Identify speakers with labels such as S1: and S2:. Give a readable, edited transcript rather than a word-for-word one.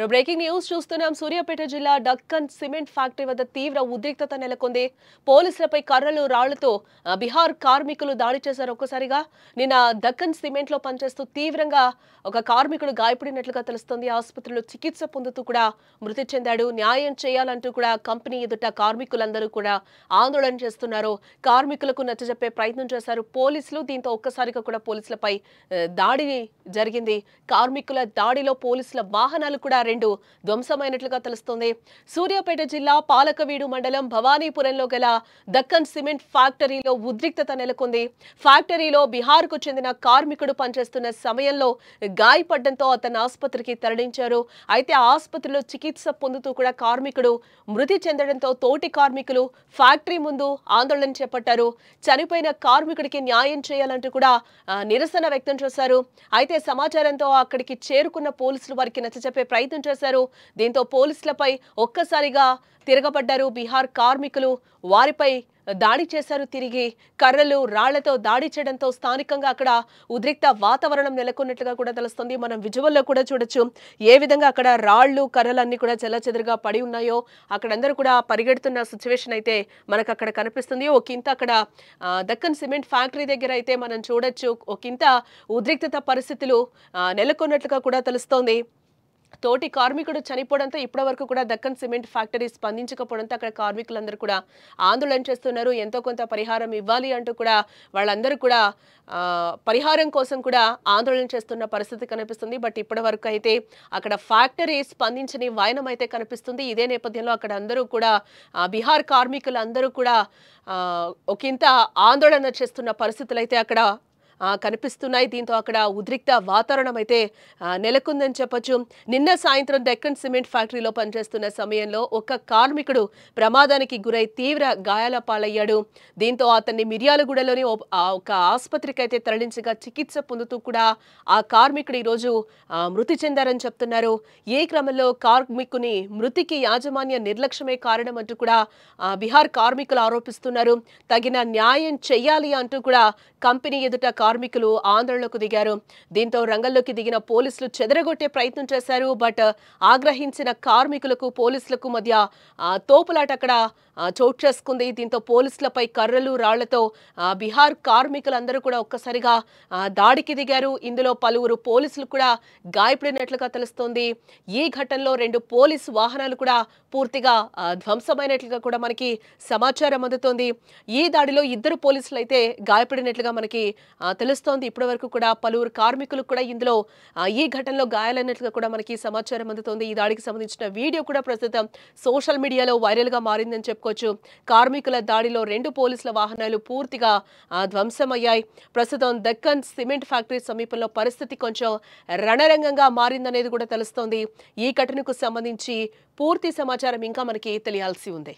S1: Breaking news చూస్తున్నాం. సూర్యాపేట జిల్లా Deccan cement factory వద్ద తీవ్ర ఉద్రిక్తత నెలకొంది. పోలీసులపై కర్రలు రాళ్లతో బీహార్ కార్మికులు దాడి చేశారు. ఒక్కసారిగా నిన్న డక్కన్ సిమెంట్ లో పనిచేస్తూ తీవ్రంగా ఒక కార్మికుడు గాయపడినట్లుగా తెలుస్తోంది. ఆసుపత్రిలో చికిత్స పొందుతూ కూడా మృతి చెందాడు. న్యాయం చేయాలంటూ కూడా కంపెనీ ఎదుట కార్మికులందరూ కూడా ఆందోళన చేస్తున్నారు. కార్మికులకు నచ్చజెప్పే ప్రయత్నం చేశారు పోలీసులు. దీంతో ఒక్కసారిగా కూడా పోలీసులపై దాడి జరిగింది. కార్మికుల దాడిలో పోలీసుల వాహనాలు కూడా 2 ధ్వంసమైనట్లుగా తెలుస్తోంది. సూర్యాపేట జిల్లా పాలకవీడు మండలం భవానీపురంలో గల దక్కన్ సిమెంట్ ఫ్యాక్టరీలో ఉద్రిక్తత నెలకొంది. ఫ్యాక్టరీలో బీహార్కు చెందిన కార్మికుడు పనిచేస్తున్న సమయంలో గాయపడడంతో అతను ఆసుపత్రికి తరలించారు. అయితే ఆసుపత్రిలో చికిత్స పొందుతూ కూడా కార్మికుడు మృతి చెందడంతో తోటి కార్మికులు ఫ్యాక్టరీ ముందు ఆందోళన చేపట్టారు. చనిపోయిన కార్మికుడికి న్యాయం చేయాలంటూ కూడా నిరసన వ్యక్తం చేశారు. అయితే సమాచారంతో అక్కడికి చేరుకున్న పోలీసులు వారికి నచ్చజెప్పే ప్రయత్నం చేశారు. దీంతో పోలీసులపై ఒక్కసారిగా తిరగబడ్డారు బీహార్ కార్మికులు. వారిపై దాడి చేశారు. తిరిగి కర్రలు రాళ్లతో దాడి చేయడంతో స్థానికంగా అక్కడ ఉద్రిక్త వాతావరణం నెలకొన్నట్లుగా కూడా తెలుస్తుంది. మనం విజువల్లో కూడా చూడొచ్చు ఏ విధంగా అక్కడ రాళ్లు కర్రలన్నీ కూడా చెల్లచెదురుగా పడి ఉన్నాయో. అక్కడందరూ కూడా పరిగెడుతున్న సిచ్యువేషన్ అయితే మనకు అక్కడ కనిపిస్తుంది. ఒకంత అక్కడ దక్కన్ సిమెంట్ ఫ్యాక్టరీ దగ్గర అయితే మనం చూడొచ్చు ఒకంత ఉద్రిక్తత పరిస్థితులు నెలకొన్నట్లుగా కూడా తెలుస్తోంది. తోటి కార్మికుడు చనిపోవడంతో ఇప్పటి వరకు కూడా దక్కన్ సిమెంట్ ఫ్యాక్టరీ స్పందించకపోవడంతో అక్కడ కార్మికులందరూ కూడా ఆందోళన చేస్తున్నారు. ఎంతో కొంత పరిహారం ఇవ్వాలి అంటూ కూడా వాళ్ళందరూ కూడా పరిహారం కోసం కూడా ఆందోళన చేస్తున్న పరిస్థితి కనిపిస్తుంది. బట్ ఇప్పటి వరకు అయితే అక్కడ ఫ్యాక్టరీ స్పందించని వాయనం అయితే కనిపిస్తుంది. ఇదే నేపథ్యంలో అక్కడ అందరూ కూడా బీహార్ కార్మికులందరూ కూడా ఒకంత ఆందోళన చేస్తున్న పరిస్థితులు అయితే అక్కడ కనిపిస్తున్నాయి. దీంతో అక్కడ ఉద్రిక్త వాతావరణం అయితే నెలకొందని చెప్పొచ్చు. నిన్న సాయంత్రం దక్కన్ సిమెంట్ ఫ్యాక్టరీలో పనిచేస్తున్న సమయంలో ఒక కార్మికుడు ప్రమాదానికి గురై తీవ్ర గాయాల పాలయ్యాడు. దీంతో అతన్ని మిర్యాలగూడలోని ఒక ఆసుపత్రికి అయితే తరలించగా చికిత్స పొందుతూ కూడా ఆ కార్మికుడు ఈరోజు మృతి చెందారని చెప్తున్నారు. ఈ క్రమంలో కార్మికుని మృతికి యాజమాన్య నిర్లక్ష్యమే కారణం అంటూ కూడా బీహార్ కార్మికులు ఆరోపిస్తున్నారు. తగిన న్యాయం చెయ్యాలి అంటూ కూడా కంపెనీ ఎదుట కార్మికులు ఆందోళనకు దిగారు. దీంతో రంగంలోకి దిగిన పోలీసులు చెదరగొట్టే ప్రయత్నం చేశారు. బట్ ఆగ్రహించిన కార్మికులకు పోలీసులకు మధ్య తోపులాట అక్కడ చోటు చేసుకుంది. దీంతో పోలీసులపై కర్రలు రాళ్లతో బీహార్ కార్మికులందరూ కూడా ఒక్కసారిగా దాడికి దిగారు. ఇందులో పలువురు పోలీసులు కూడా గాయపడినట్లుగా తెలుస్తోంది. ఈ ఘటనలో 2 పోలీసు వాహనాలు కూడా పూర్తిగా ధ్వంసమైనట్లుగా కూడా మనకి సమాచారం అందుతోంది. ఈ దాడిలో 2 పోలీసులు అయితే గాయపడినట్లుగా మనకి తెలుస్తోంది. ఇప్పటి వరకు కూడా పలువురు కార్మికులు కూడా ఇందులో ఈ ఘటనలో గాయాలైనట్లుగా కూడా మనకి సమాచారం అందుతోంది. ఈ దాడికి సంబంధించిన వీడియో కూడా ప్రస్తుతం సోషల్ మీడియాలో వైరల్ గా మారిందని చెప్పుకోవచ్చు. కార్మికుల దాడిలో 2 పోలీసుల వాహనాలు పూర్తిగా ధ్వంసమయ్యాయి. ప్రస్తుతం దక్కన్ సిమెంట్ ఫ్యాక్టరీ సమీపంలో పరిస్థితి కొంచెం రణరంగంగా మారిందనేది కూడా తెలుస్తోంది. ఈ ఘటనకు సంబంధించి పూర్తి సమాచారం ఇంకా మనకి తెలియాల్సి ఉంది.